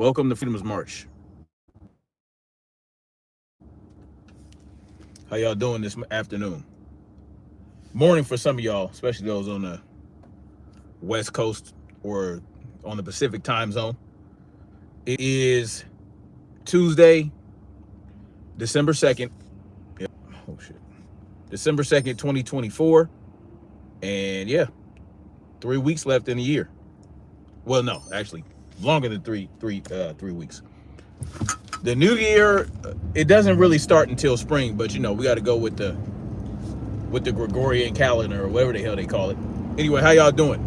Welcome to Freedom's March. How y'all doing this afternoon? Morning for some of y'all, especially those on the West Coast or on the Pacific time zone. It is Tuesday, December 2nd. Yep. Oh shit. December 2nd, 2024. And yeah, 3 weeks left in the year. Well, no, actually longer than three weeks. The new year, it doesn't really start until spring, but you know, we got to go with the Gregorian calendar or whatever the hell they call it. Anyway, how y'all doing?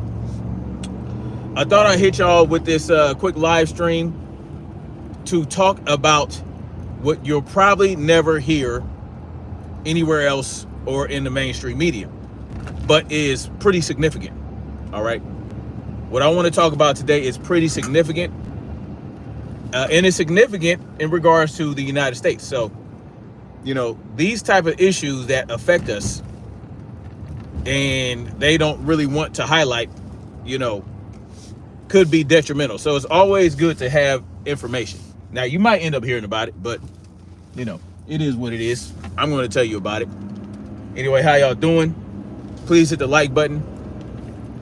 I thought I'd hit y'all with this quick live stream to talk about what you'll probably never hear anywhere else or in the mainstream media, but is pretty significant. All right. What I want to talk about today is pretty significant. And it's significant in regards to the United States. So, you know, these type of issues that affect us and they don't really want to highlight, you know, could be detrimental. So it's always good to have information. Now, you might end up hearing about it, but, you know, it is what it is. I'm going to tell you about it. Anyway, how y'all doing? Please hit the like button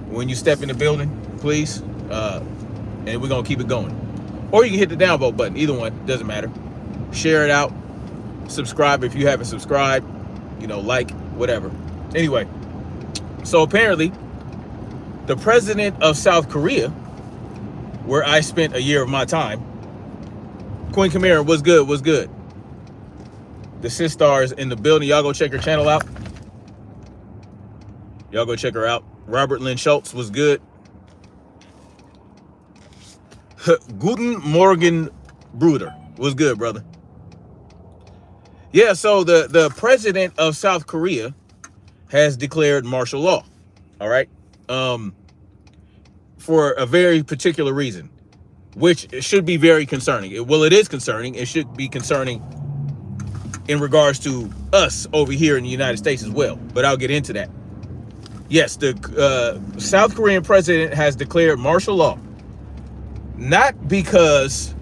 when you step in the building, please. And we're going to keep it going. Or you can hit the downvote button. Either one, doesn't matter. Share it out. Subscribe if you haven't subscribed. You know, like, whatever. Anyway, so apparently, the president of South Korea, where I spent a year of my time, Queen Camara, was good. The sisters in the building. Y'all go check her channel out. Y'all go check her out. Robert Lynn Schultz was good. Guten Morgen, Bruder. Was good, brother. Yeah, so the president of South Korea has declared martial law. All right. For a very particular reason, which should be very concerning. Well, it is concerning. It should be concerning in regards to us over here in the United States as well. But I'll get into that. Yes, the South Korean president has declared martial law. Not because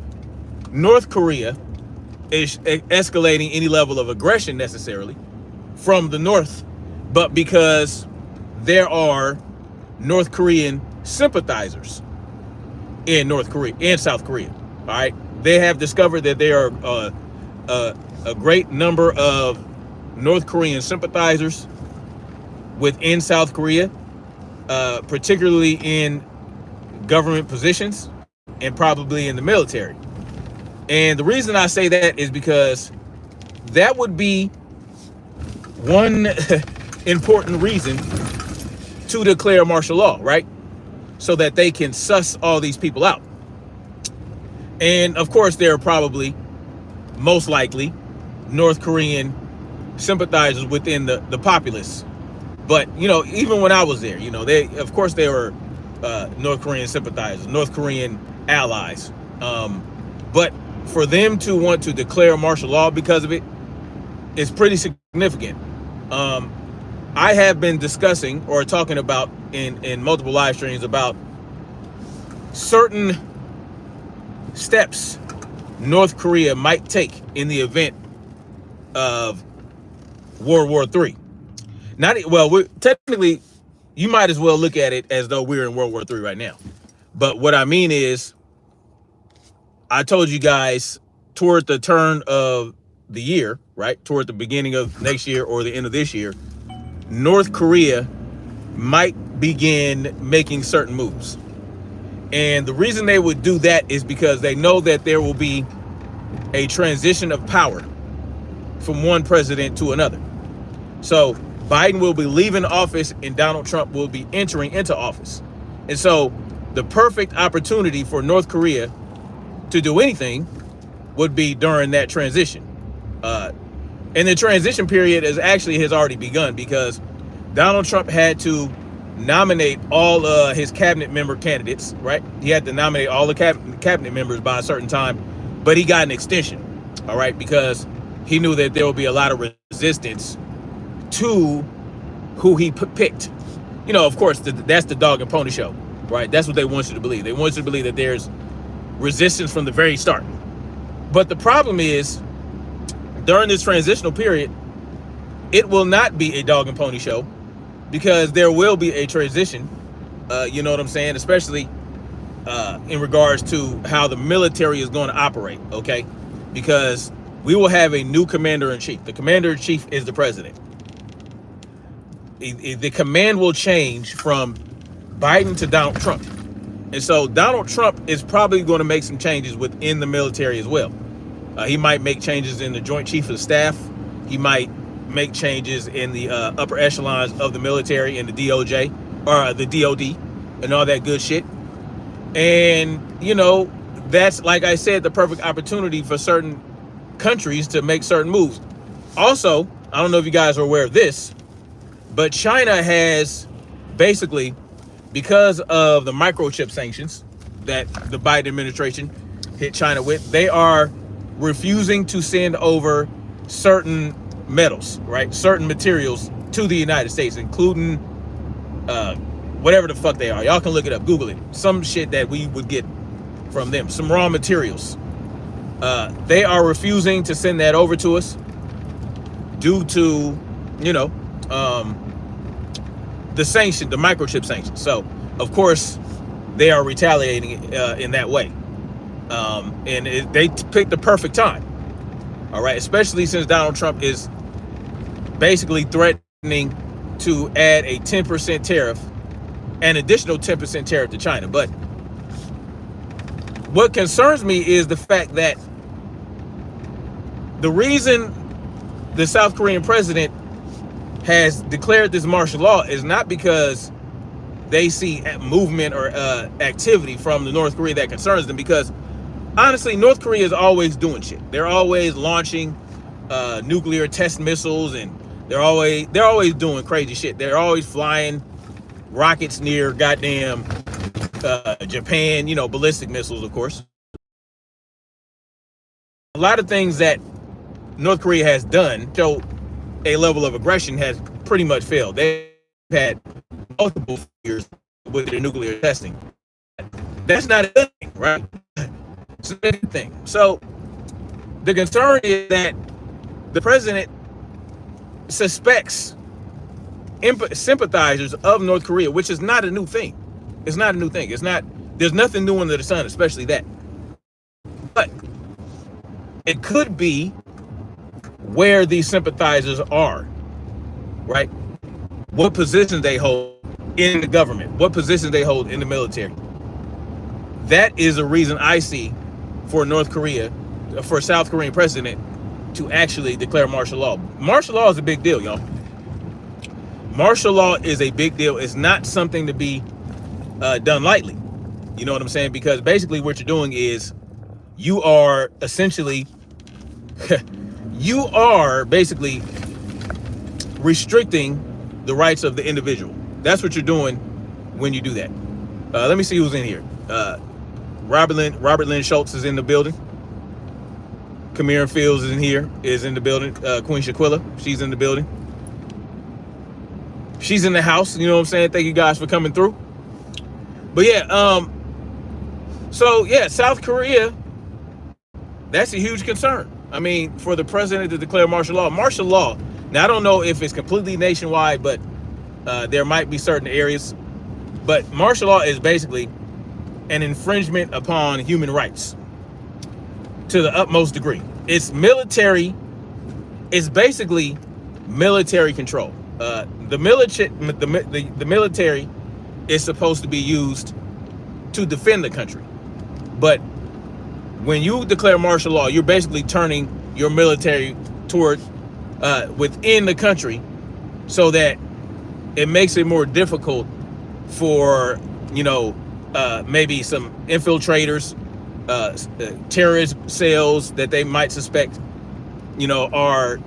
North Korea is escalating any level of aggression necessarily from the North, but because there are North Korean sympathizers in South Korea. All right, they have discovered that there are a great number of North Korean sympathizers within South Korea, particularly in government positions and probably in the military. And the reason I say that is because that would be one important reason to declare martial law, right? So that they can suss all these people out. And of course, there are probably, most likely, North Korean sympathizers within the populace. But, you know, even when I was there, you know, they were North Korean sympathizers, North Korean allies. But for them to want to declare martial law because of it is pretty significant. I have been discussing or talking about in multiple live streams about certain steps North Korea might take in the event of World War III. Technically, you might as well look at it as though we're in World War III right now. But what I mean is, I told you guys toward the turn of the year, right? Toward the beginning of next year or the end of this year, North Korea might begin making certain moves. And the reason they would do that is because they know that there will be a transition of power from one president to another. So Biden will be leaving office and Donald Trump will be entering into office. And so the perfect opportunity for North Korea to do anything would be during that transition. And the transition period has already begun because Donald Trump had to nominate all his cabinet member candidates, right? He had to nominate all the cabinet members by a certain time, but he got an extension, all right? Because he knew that there would be a lot of resistance to who he picked. You know, of course, that's the dog and pony show, right? That's what they want you to believe. They want you to believe that there's resistance from the very start. But the problem is, during this transitional period, it will not be a dog and pony show, because there will be a transition. You know what I'm saying? Especially in regards to how the military is going to operate, okay? Because we will have a new commander-in-chief. The commander-in-chief is the president. The command will change from Biden to Donald Trump. And so Donald Trump is probably going to make some changes within the military as well. He might make changes in the Joint Chief of Staff. He might make changes in the upper echelons of the military and the DOJ, or the DOD, and all that good shit. And, you know, that's, like I said, the perfect opportunity for certain countries to make certain moves. Also, I don't know if you guys are aware of this, but China has basically, because of the microchip sanctions that the Biden administration hit China with, they are refusing to send over certain metals, right? Certain materials to the United States, including whatever the fuck they are. Y'all can look it up, Google it. Some shit that we would get from them, some raw materials. They are refusing to send that over to us due to, you know, the sanction, the microchip sanctions. So, of course, they are retaliating in that way. They picked the perfect time. All right, especially since Donald Trump is basically threatening to add a 10% tariff, an additional 10% tariff to China. But what concerns me is the fact that the reason the South Korean president has declared this martial law is not because they see movement or activity from the North Korea that concerns them, because honestly, North Korea is always doing shit. They're always launching nuclear test missiles, and they're always doing crazy shit. They're always flying rockets near goddamn Japan, you know, ballistic missiles, of course. A lot of things that North Korea has done show a level of aggression has pretty much failed. They've had multiple years with their nuclear testing. That's not a good thing, right? It's a good thing. So the concern is that the president suspects sympathizers of North Korea, which is not a new thing. It's not a new thing. It's not, there's nothing new under the sun, especially that. But it could be where these sympathizers are, right? What positions they hold in the government, what positions they hold in the military. That is a reason I see for North Korea, for a South Korean president to actually declare martial law. Martial law is a big deal, y'all. Martial law is a big deal. It's not something to be done lightly. You know what I'm saying? Because basically what you're doing is you are essentially, you are basically restricting the rights of the individual. That's what you're doing when you do that. Let me see who's in here. Robert Lynn Schultz is in the building. Kamira Fields is in the building. Queen Shaquilla, she's in the building. She's in the house, you know what I'm saying? Thank you guys for coming through. But yeah, so yeah, South Korea, that's a huge concern. I mean, for the president to declare martial law. Martial law, now I don't know if it's completely nationwide, but there might be certain areas. But martial law is basically an infringement upon human rights to the utmost degree. It's military, it's basically military control. The military is supposed to be used to defend the country. But when you declare martial law, you're basically turning your military toward within the country, so that it makes it more difficult for, you know, maybe some infiltrators, terrorist cells that they might suspect, you know, are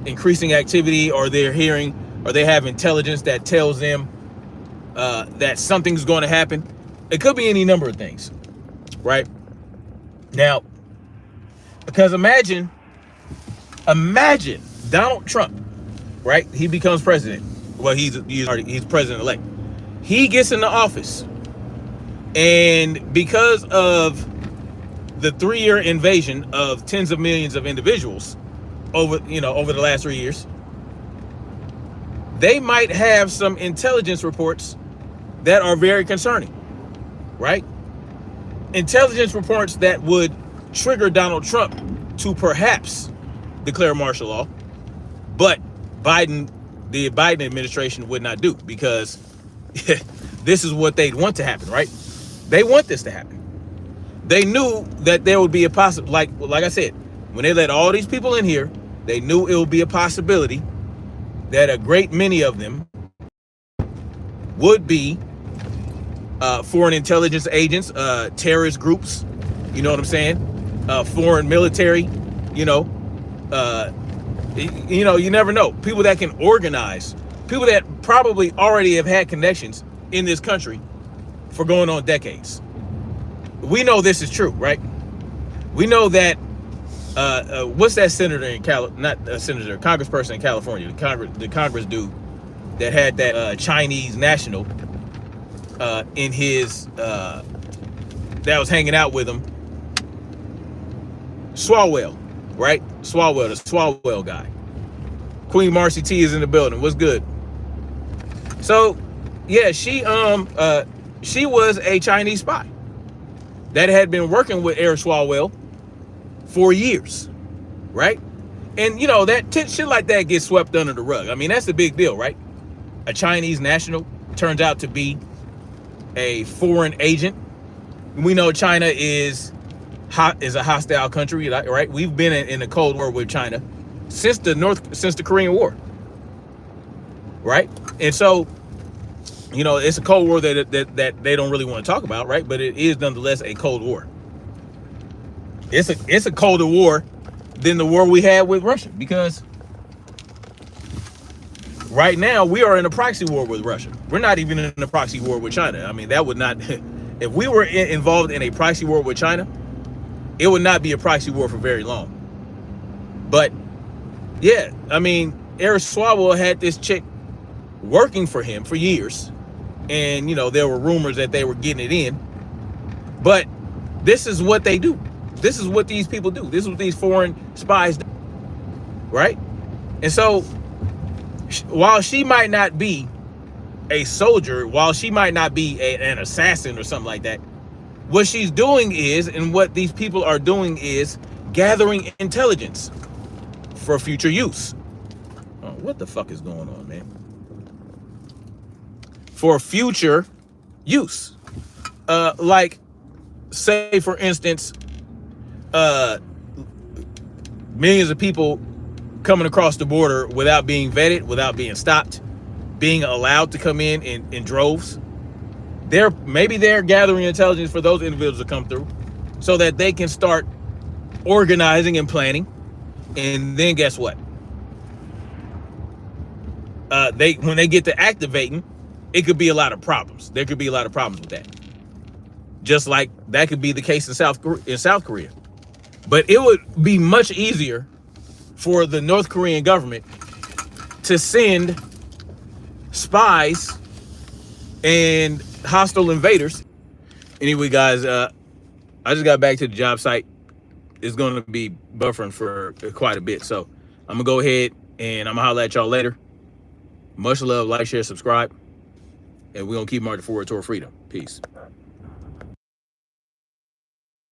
increasing activity, or they're hearing, or they have intelligence that tells them that something's going to happen. It could be any number of things, right? Now, because imagine Donald Trump, right? He becomes president. Well, he's president-elect. He gets into office. And because of the 3-year invasion of tens of millions of individuals over the last 3 years, they might have some intelligence reports that are very concerning, right? Intelligence reports that would trigger Donald Trump to perhaps declare martial law, but the Biden administration would not do, because this is what they'd want to happen, right? They want this to happen. They knew that there would be a like I said, when they let all these people in here, they knew it would be a possibility that a great many of them would be foreign intelligence agents, terrorist groups, you know what I'm saying? Foreign military, you never know. People that can organize, people that probably already have had connections in this country for going on decades. We know this is true, right? We know that what's that senator in congressperson in California, the Congress dude that had that Chinese national in his that was hanging out with him, Swalwell, right? The Swalwell guy. Queen Marcy T is in the building. What's good? So, yeah, she was a Chinese spy that had been working with Eric Swalwell for years, right? And that shit like that gets swept under the rug. I mean, that's a big deal, right? A Chinese national turns out to be a foreign agent. We know China is a hostile country, right? We've been in a Cold War with China since the Korean War, right? And so, it's a Cold War that they don't really want to talk about, right? But it is nonetheless a Cold War. It's a colder war than the war we had with Russia, because right now we are in a proxy war with Russia. We're not even in a proxy war with China. I mean, that would not, if we were involved in a proxy war with China, it would not be a proxy war for very long. But yeah, I mean, Eric Swalwell had this chick working for him for years, and there were rumors that they were getting it in. But this is what they do. This is what these people do. This is what these foreign spies do, right? And so, while she might not be a soldier, while she might not be an assassin or something like that, what she's doing is, and what these people are doing is, gathering intelligence for future use. Oh, what the fuck is going on, man? For future use. Like, say, for instance, millions of people coming across the border without being vetted, without being stopped, being allowed to come in droves. Maybe they're gathering intelligence for those individuals to come through, so that they can start organizing and planning. And then guess what? When they get to activating, it could be a lot of problems. There could be a lot of problems with that. Just like that could be the case in South Korea. But it would be much easier for the North Korean government to send spies and hostile invaders. Anyway, guys, I just got back to the job site. It's going to be buffering for quite a bit. So I'm going to go ahead and I'm going to holler at y'all later. Much love, like, share, subscribe. And we're going to keep marching forward toward freedom. Peace.